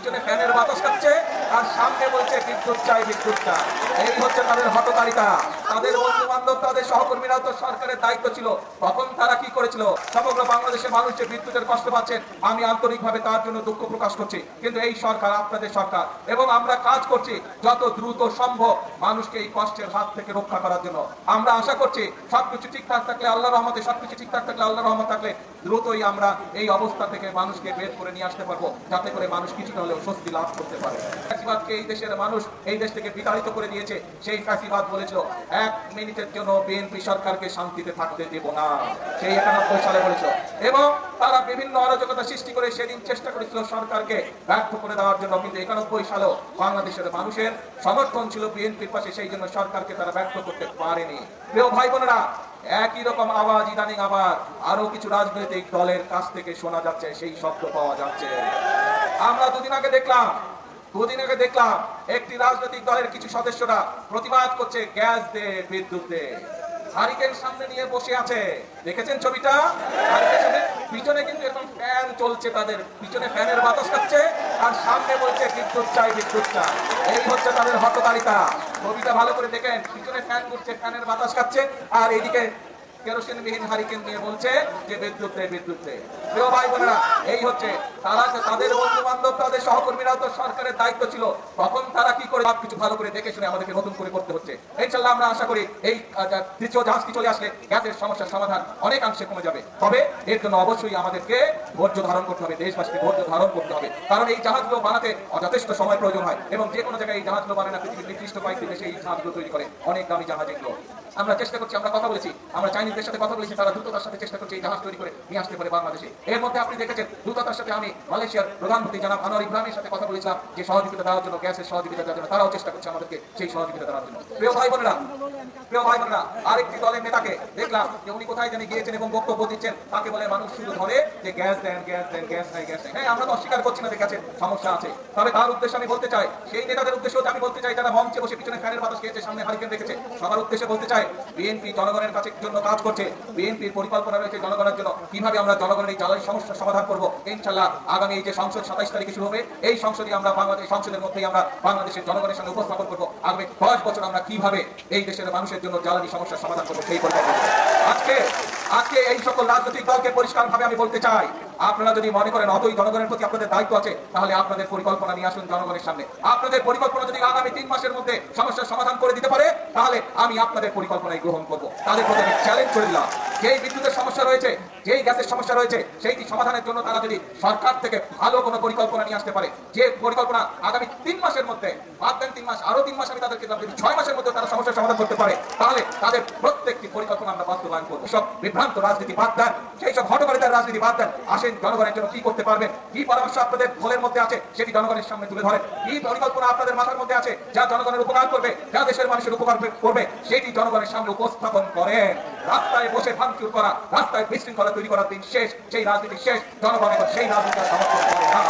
পিছনে ফ্যানের বাতাস খাচ্ছে আর সামনে বলছে বিদ্যুৎ চাই বিদ্যুৎ চাই। এই হচ্ছে তাদের হটকারিতা। তাদের বন্ধু বান্ধব তাদের সহকর্মীরা তো সরকারের দায়িত্ব ছিল, তখন তারা কি করেছিল? সমগ্র বাংলাদেশের মানুষ যে বিদ্যুতের কষ্ট পাচ্ছেন আমি আন্তরিকভাবে তার জন্য দুঃখ প্রকাশ করছি। কিন্তু এই সরকার আপনাদের সরকার এবং আমরা কাজ করছি যত দ্রুত সম্ভব মানুষকে এই কষ্টের হাত থেকে রক্ষা করার জন্য। আমরা আশা করছি সবকিছু ঠিকঠাক থাকলে আল্লাহর রহমতে, সবকিছু ঠিকঠাক থাকলে আল্লাহর রহমত থাকলে দ্রুতই আমরা এই অবস্থা থেকে মানুষকে বের করে নিয়ে আসতে পারবো, যাতে করে মানুষ কিছুটা হলেও স্বস্তি লাভ করতে পারে। ফ্যাসিবাদকে এই দেশের মানুষ এই দেশ থেকে বিতাড়িত করে দিয়েছে। সেই ফ্যাসিবাদ বলেছিল 1 মিনিটের জন্য বিএনপি সরকারকে শান্তিতে থাকতে দেব না, সেই 91 সালে বলেছিল। এবং তারা বিভিন্ন অরাজকতা সৃষ্টি করে সেদিন চেষ্টা করেছিল সরকারকে ব্যর্থ করে দেওয়ার জন্য, কিন্তু 91 সালেও বাংলাদেশের মানুষের সমর্থন ছিল বিএনপির পাশে, সেই জন্য সরকারকে তারা ব্যর্থ করতে পারেনি। প্রিয় ভাই বোনেরা, একই রকম আওয়াজ ইদানিং আবার আরো কিছু রাজনৈতিক দলের কাছ থেকে শোনা যাচ্ছে, সেই শব্দ পাওয়া যাচ্ছে। আমরা দুদিন আগে দেখলাম একটি রাজনৈতিক দলের কিছু সদস্যরা প্রতিবাদ করছে গ্যাস দে বিদ্যুৎ দে। হারিকেন সামনে নিয়ে বসে আছে, দেখেছেন ছবিটা? পিছনে কিন্তু এখন ফ্যান চলছে, তাদের পিছনে ফ্যানের বাতাস খাচ্ছে আর সামনে বলছে বিদ্যুৎ চাই বিদ্যুৎ চাই। এই হচ্ছে তাদের হটকারিতা। ছবিটা ভালো করে দেখেন, পিছনে ফ্যান ঘুরছে, ফ্যানের বাতাস খাচ্ছে আর এইদিকে কেরোসিনবিহীন হারিকেন নিয়ে বলছে যে বিদ্যুৎ দেয় বিদ্যুৎ দেয়। প্রিয় ভাই বোনেরা, এই হচ্ছে তারা, তাদের বন্ধু বান্ধব তাদের সহকর্মীরা তো সরকারের দায়িত্ব ছিল, তখন তারা কি করে সবকিছু ভালো করে দেখে শুনে আমাদেরকে নতুন করে করতে হচ্ছে। ইনশাআল্লাহ আমরা আশা করি এই তৃতীয় জাহাজটি চলে আসলে গ্যাসের সমস্যার সমাধান অনেকাংশে কমে যাবে। তবে এর জন্য অবশ্যই আমাদেরকে ধৈর্য ধারণ করতে হবে, দেশবাসীকে ধৈর্য ধারণ করতে হবে, কারণ এই জাহাজগুলো বানাতে যথেষ্ট সময় প্রয়োজন হয় এবং যে কোনো জায়গায় এই জাহাজগুলো বানায় না, পৃথিবীর নির্দিষ্ট কয়েকটি দেশে এই জাহাজগুলো তৈরি করে, অনেক দামি জাহাজ এগুলো। আমরা চেষ্টা করছি, আমরা কথা বলেছি, আমরা চাইনিজদের সাথে কথা বলেছি, তারা দ্রুততার সাথে চেষ্টা করছে এই জাহাজ তৈরি করে নিয়ে আসতে পারে বাংলাদেশে। এর মধ্যে আপনি দেখেছেন দ্রুততার সাথে আমি মালয়েশিয়ার প্রধানমন্ত্রী জনাব আনোয়ার ইব্রাহিমের সাথে কথা বলেছিলাম যে সহযোগিতা দেওয়ার জন্য, গ্যাসের সহযোগিতা দেওয়ার জন্য। তারাও চেষ্টা করছে আমাদেরকে সেই সহযোগিতা দেওয়ার জন্য। প্রিয় ভাই বোনেরা, আরেকটি দলের নেতাকে দেখলাম যে উনি কোথায় জানি গিয়েছেন এবং বক্তব্য দিচ্ছেন, তাকে বলে মানুষ শুধু ধরে যে গ্যাস দেন গ্যাস দেন, গ্যাস নাই গ্যাস নাই। হ্যাঁ, আমরা তো অস্বীকার করছি না যে গ্যাসের সমস্যা আছে, তবে তার উদ্দেশ্যে আমি বলতে চাই, সেই নেতাদের উদ্দেশ্যে আমি বলতে চাই যারা মঞ্চে বসে পিছনে ফ্যানের বাতাস খেয়েছে, সামনে হারিকেন দেখেছে, সবার উদ্দেশ্যে বলতে চাই বিএনপি জনগণের কাছে জন্য কাজ করছে। বিএনপির পরিকল্পনা রয়েছে জনগণের জন্য, কিভাবে আমরা জনগণের এই জ্বালানি সমস্যার সমাধান করব। ইনশাআল্লাহ আগামী এই যে সংসদ 27 তারিখে শুরু হবে, এই সংসদে আমরা বাংলাদেশ সংসদের মধ্যেই আমরা বাংলাদেশের জনগণের সামনে উপস্থাপন করব আগামী 10 বছর আমরা কিভাবে এই দেশের মানুষের জন্য জ্বালানি সমস্যার সমাধান করব, সেই পরিকল্পনা। আজকে এই সকল রাজনৈতিক দলকে পরিষ্কারভাবে আমি বলতে চাই, আপনারা যদি মনে করেন অতই জনগণের প্রতি আপনাদের দায়িত্ব আছে, তাহলে আপনাদের পরিকল্পনা নিয়ে আসুন জনগণের সামনে। আপনাদের পরিকল্পনা যদি আগামী 3 মাসের মধ্যে সমস্যার সমাধান করে দিতে পারে, তাহলে আমি আপনাদের পরিকল্পনায় গ্রহণ করব। তাদের প্রতি আমি চ্যালেঞ্জ করে দিলাম, যেই বিদ্যুতের সমস্যা রয়েছে, যেই গ্যাসের সমস্যা রয়েছে, সেইটি সমাধানের জন্য তারা যদি সরকার থেকে ভালো কোনো পরিকল্পনা নিয়ে আসতে পারে, যে পরিকল্পনা আগামী 3 মাসের মধ্যে, বাদ দেন 3 মাস, আরো 3 মাস আমি তাদেরকে দিলাম, যদি 6 মাসের মধ্যে তারা সমস্যার সমাধান করতে পারে, তাহলে তাদের প্রত্যেকটি পরিকল্পনা আমরা বাস্তবায়ন করবো। সব বিভ্রান্ত রাজনীতি বাদ দেন, সেই সব হটকারিতার রাজনীতি বাদ দেন, আসেন জনগণের জন্য কি করতে পারবেন, কি পরামর্শ আপনাদের দলের মধ্যে আছে সেটি জনগণের সামনে তুলে ধরেন, কি পরিকল্পনা আপনাদের মাথার মধ্যে আছে যা জনগণের উপকার করবে, যা দেশের মানুষের উপকার করবে, সেটি জনগণের সামনে উপস্থাপন করেন। রাস্তায় বসে ভাঙচুর করা, রাস্তায় বিশৃঙ্খলা তৈরি করার দিন শেষ, সেই রাজনীতি শেষ। জনগণ এখন সেই রাজনীতির সমর্থন করে না।